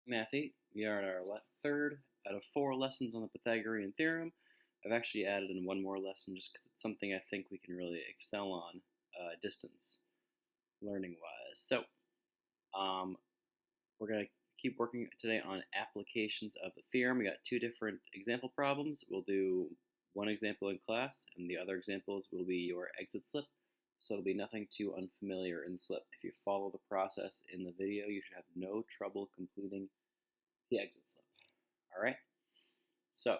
Mathy. We are at our third out of 4 lessons on the Pythagorean theorem. I've actually added in one more lesson just because it's something I think we can really excel on distance learning wise. So um, we're going to keep working today on applications of the theorem. We got 2 different example problems. We'll do one example in class, and the other examples will be your exit slip. So it'll be nothing too unfamiliar in the slip. If you follow the process in the video, you should have no trouble completing the exit slip. All right. So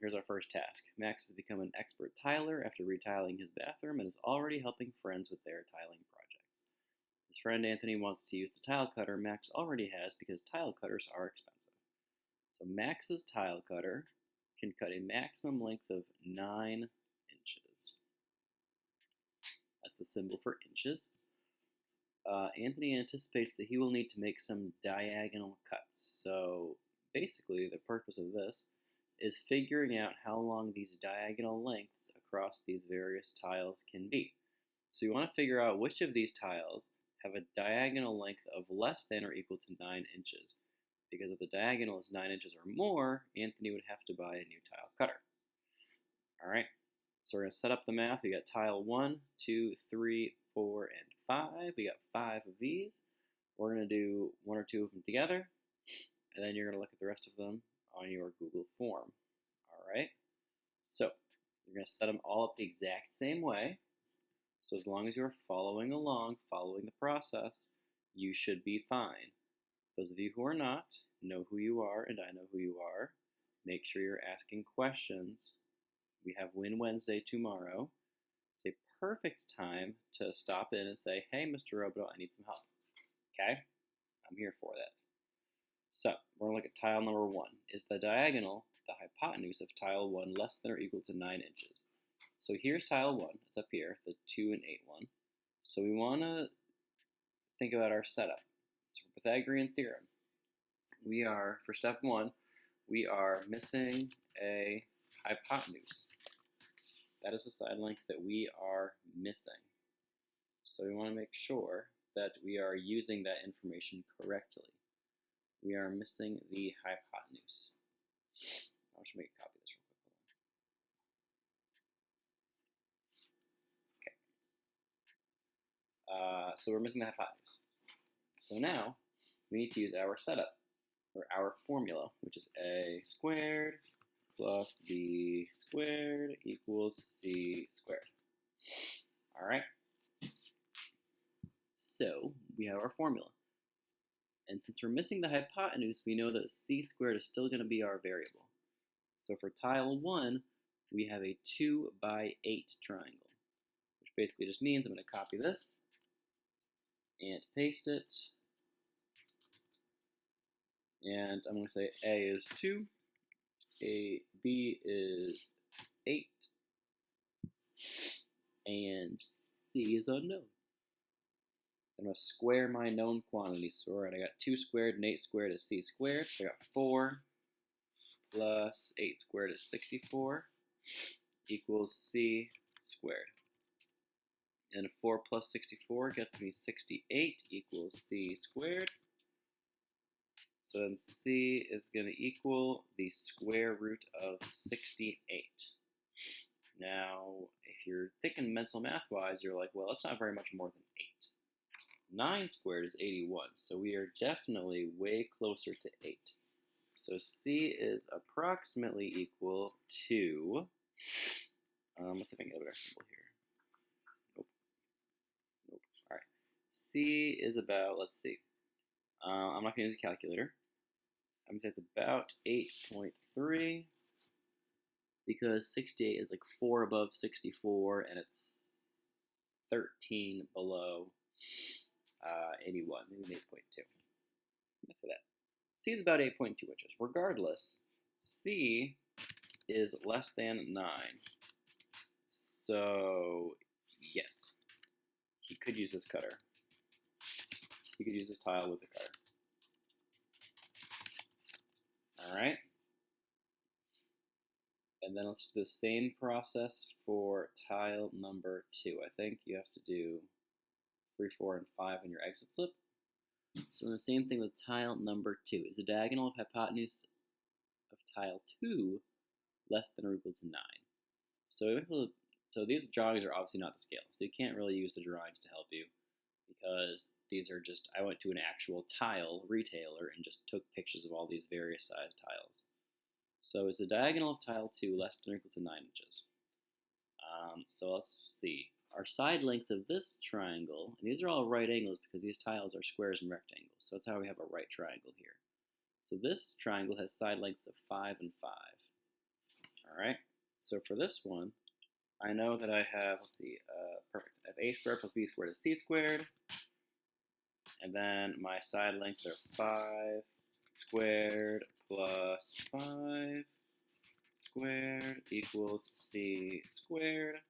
here's our first task. Max has become an expert tiler after retiling his bathroom and is already helping friends with their tiling projects. His friend Anthony wants to use the tile cutter Max already has because tile cutters are expensive. So Max's tile cutter can cut a maximum length of 9 inches. That's the symbol for inches. Anthony anticipates that he will need to make some diagonal cuts. So basically, the purpose of this is figuring out how long these diagonal lengths across these various tiles can be. So you want to figure out which of these tiles have a diagonal length of less than or equal to 9 inches. Because if the diagonal is 9 inches or more, Anthony would have to buy a new tile cutter. All right, so we're going to set up the math. We got tile 1, 2, 3, 4, and 5. We got 5 of these. We're going to do 1 or 2 of them together, and then you're going to look at the rest of them on your Google form. All right, so you're going to set them all up the exact same way. So as long as you're following along, following the process, you should be fine. Those of you who are not, know who you are, and I know who you are. Make sure you're asking questions. We have Win Wednesday tomorrow. It's a perfect time to stop in and say, hey, Mr. Roboto, I need some help. Okay? I'm here for that. So, we're going to look at tile number 1. Is the diagonal, the hypotenuse of tile 1, less than or equal to 9 inches? So here's tile 1. It's up here, the 2 and 8 one. So we want to think about our setup. So for Pythagorean theorem, for step 1, we are missing a hypotenuse. That is the side length that we are missing. So we want to make sure that we are using that information correctly. We are missing the hypotenuse. I'll just make a copy of this real quick. Okay. So we're missing the hypotenuse. So now we need to use our setup, or our formula, which is a squared plus b squared equals c squared. All right. So we have our formula. And since we're missing the hypotenuse, we know that c squared is still going to be our variable. So for tile 1, we have a 2 by 8 triangle, which basically just means I'm going to copy this and paste it. And I'm going to say A is 2, B is 8, and C is unknown. I'm going to square my known quantities. So I got 2 squared and 8 squared is C squared. So I got 4 plus 8 squared is 64 equals C squared. And 4 plus 64 gets me 68 equals C squared. So then C is going to equal the square root of 68. Now, if you're thinking mental math-wise, you're like, well, that's not very much more than 8. 9 squared is 81, so we are definitely way closer to 8. So C is approximately equal to, let's see if I can get a better symbol here. Nope. All right. C is about, let's see. I'm not going to use a calculator. I'm going to say it's about 8.3 because 68 is like 4 above 64 and it's 13 below 81, maybe 8.2. Let's say that. C is about 8.2 inches. Regardless, C is less than 9. So, yes, he could use this cutter. He could use this tile with the cutter. All right. And then let's do the same process for tile number 2. I think you have to do 3, 4, and 5 in your exit slip. So the same thing with tile number 2. Is the diagonal of hypotenuse of tile 2 less than or equal to 9? So these drawings are obviously not to scale, so you can't really use the drawings to help you because these are just, I went to an actual tile retailer and just took pictures of all these various sized tiles. So is the diagonal of tile 2 less than or equal to 9 inches? So let's see. Our side lengths of this triangle, and these are all right angles because these tiles are squares and rectangles, so that's how we have a right triangle here. So this triangle has side lengths of 5 and 5. Alright, so for this one, I know that I have, let's see, perfect. I have a squared plus b squared is c squared, and then my side lengths are 5 squared plus 5 squared equals c squared.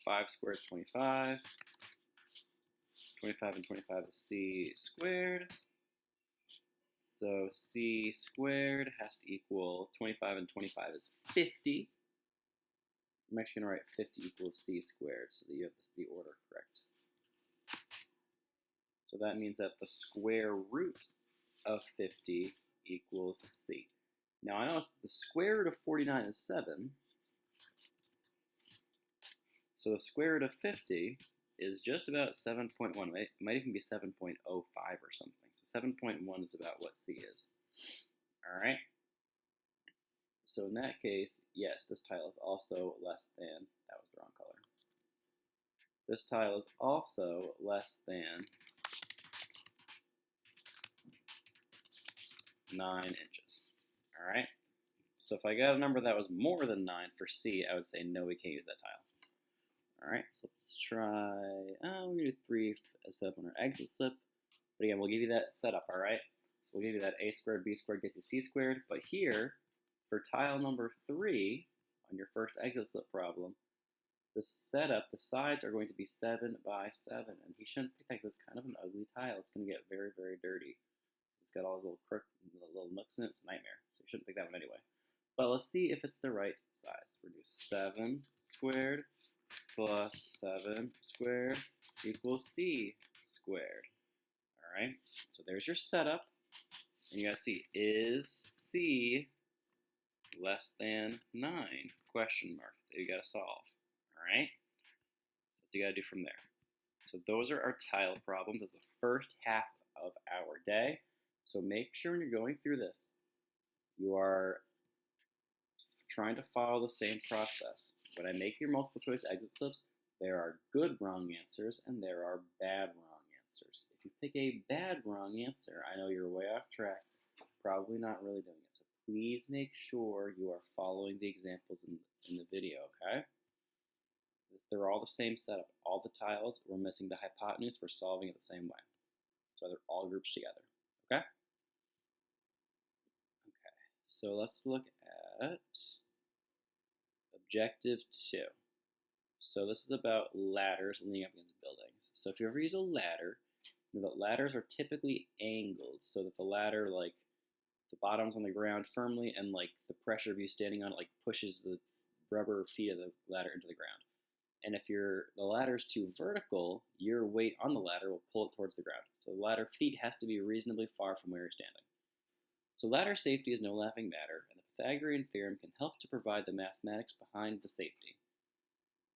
5 squared is 25. 25 and 25 is c squared. So c squared has to equal 25 and 25 is 50. I'm actually going to write 50 equals c squared so that you have the order correct. So that means that the square root of 50 equals c. Now I know the square root of 49 is 7. So the square root of 50 is just about 7.1. It might even be 7.05 or something. So 7.1 is about what c is. All right. So in that case, yes, this tile is also less than, that was the wrong color. This tile is also less than 9 inches. All right. So if I got a number that was more than 9 for C, I would say no, we can't use that tile. All right, so let's try, we're going to do 3 as setup on our exit slip. But again, we'll give you that setup, all right? So we'll give you that a squared, b squared, gets you c squared. But here, for tile number 3, on your first exit slip problem, the setup, the sides are going to be 7 by 7. And you shouldn't pick that because it's kind of an ugly tile. It's going to get very, very dirty. It's got all those little nooks in it. It's a nightmare. So you shouldn't pick that one anyway. But let's see if it's the right size. We're going to do 7 squared plus 7 squared equals c squared. All right, so there's your setup. And you gotta see, is c less than 9? Question mark that you gotta solve. All right, so what you gotta do from there. So those are our tile problems. That's the first half of our day. So make sure when you're going through this, you are trying to follow the same process. When I make your multiple choice exit slips, there are good wrong answers and there are bad wrong answers. If you pick a bad wrong answer, I know you're way off track, probably not really doing it. So please make sure you are following the examples in the video, okay? They're all the same setup. All the tiles, we're missing the hypotenuse, we're solving it the same way. So they're all grouped together, okay? Okay, so let's look at Objective 2. So this is about ladders leaning up against buildings. So if you ever use a ladder, you know that ladders are typically angled so that the ladder, like, the bottom's on the ground firmly and, like, the pressure of you standing on it, like, pushes the rubber feet of the ladder into the ground. And if the ladder's too vertical, your weight on the ladder will pull it towards the ground. So the ladder feet has to be reasonably far from where you're standing. So ladder safety is no laughing matter, and the Pythagorean theorem can help to provide the mathematics behind the safety.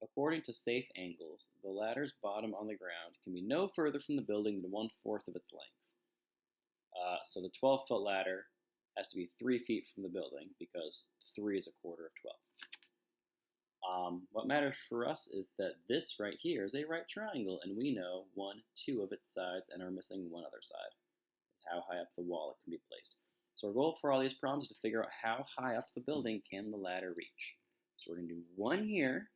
According to safe angles, the ladder's bottom on the ground can be no further from the building than 1/4 of its length. So the 12-foot ladder has to be 3 feet from the building because 3 is 1/4 of 12. What matters for us is that this right here is a right triangle, and we know 1, 2 of its sides, and are missing one other side. It's how high up the wall it can be placed. So our goal for all these problems is to figure out how high up the building can the ladder reach. So we're going to do 1 here,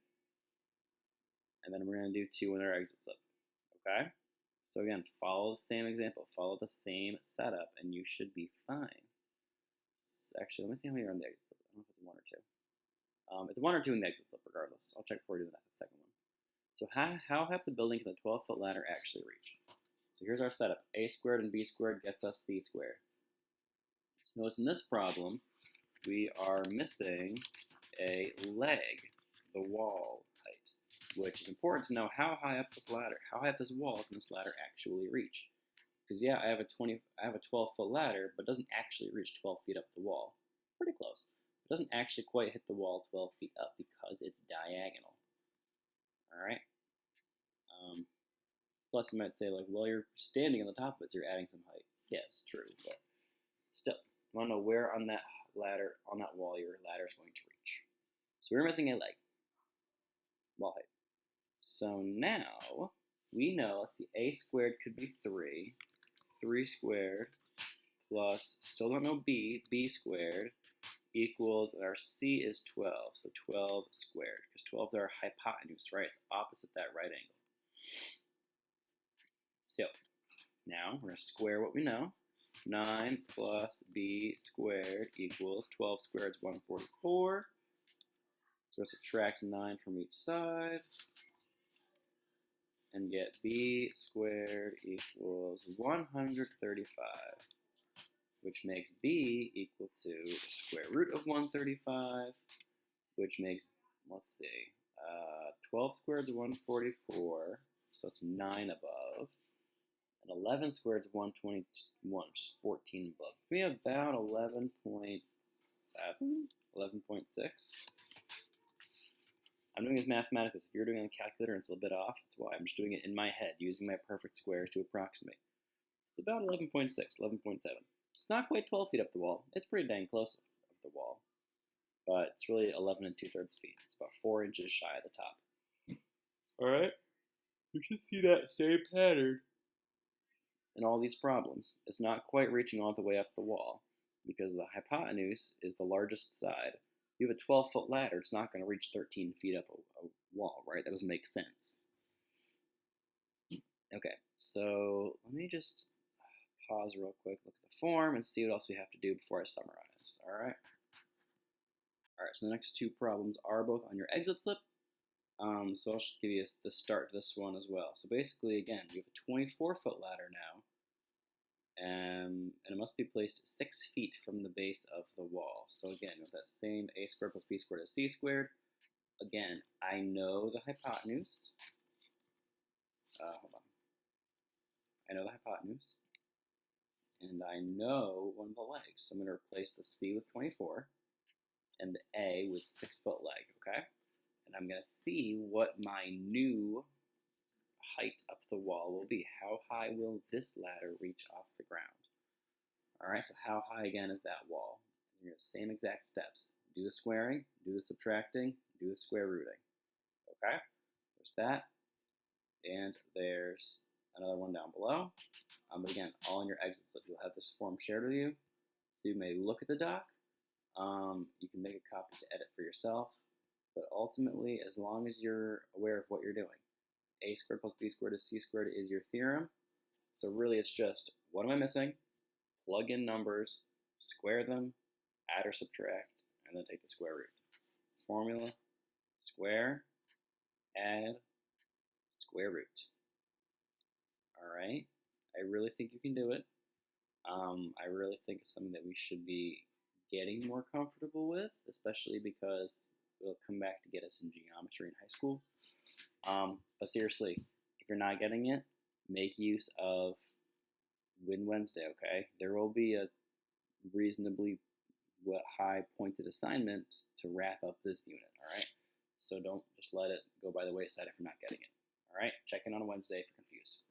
and then we're going to do 2 in our exit slip. Okay? So again, follow the same example, follow the same setup, and you should be fine. Actually, let me see how many are on the exit slip. I don't know if it's 1 or 2. It's 1 or 2 in the exit slip, regardless. I'll check before we do the second one. So how high up the building can the 12-foot ladder actually reach? So here's our setup. A squared and b squared gets us c squared. So notice in this problem, we are missing a leg, the wall height, which is important to know how high up this ladder, how high up this wall can this ladder actually reach. Because yeah, I have a 12-foot ladder, but it doesn't actually reach 12 feet up the wall. Pretty close. It doesn't actually quite hit the wall 12 feet up because it's diagonal. All right. Plus, you might say like, well, you're standing on the top of it, so you're adding some height. Yes, true, but still, you want to know where on that ladder, on that wall, your ladder is going to reach. So we're missing a leg, wall height. So now we know, let's see, a squared could be 3. 3 squared plus, still don't know b squared equals, our c is 12, so 12 squared, because 12 is our hypotenuse, right? It's opposite that right angle. So now we're going to square what we know. 9 plus b squared equals 12 squared is 144. So we'll subtract 9 from each side and get b squared equals 135, which makes b equal to the square root of 135, which makes, let's see, 12 squared is 144, so it's 9 above. And 11 squared is 121, which is 14 above. So we have about 11.7, 11.6. I'm doing this mathematically, so if you're doing it on a calculator and it's a little bit off, that's why. I'm just doing it in my head, using my perfect squares to approximate. It's about 11.6, 11.7. It's not quite 12 feet up the wall. It's pretty dang close up the wall. But it's really 11 2/3 feet. It's about 4 inches shy at the top. Alright? You should see that same pattern in all these problems. It's not quite reaching all the way up the wall because the hypotenuse is the largest side. If you have a 12-foot ladder, it's not going to reach 13 feet up a wall, right? That doesn't make sense. Okay, so let me just pause real quick, look at the form, and see what else we have to do before I summarize. All right, so the next 2 problems are both on your exit slip. So I'll just give you the start to this one as well. So basically, again, we have a 24-foot ladder now, and it must be placed 6 feet from the base of the wall. So again, with that same a squared plus b squared is c squared. Again, I know the hypotenuse. Hold on. I know the hypotenuse, and I know one of the legs. So I'm going to replace the c with 24 and the a with 6-foot leg, okay? And I'm going to see what my new height up the wall will be. How high will this ladder reach off the ground? All right, so how high again is that wall? You're going to same exact steps. Do the squaring, do the subtracting, do the square rooting. Okay, there's that. And there's another one down below. But again, all in your exit slip, you'll have this form shared with you. So you may look at the doc. You can make a copy to edit for yourself. But ultimately, as long as you're aware of what you're doing, a squared plus b squared is c squared is your theorem. So really it's just, what am I missing? Plug in numbers, square them, add or subtract, and then take the square root. Formula, square, add, square root. All right, I really think you can do it. I really think it's something that we should be getting more comfortable with, especially because it'll come back to get us in geometry in high school. But seriously, if you're not getting it, make use of Win Wednesday, okay? There will be a reasonably high pointed assignment to wrap up this unit, all right? So don't just let it go by the wayside if you're not getting it, all right? Check in on Wednesday if you're confused.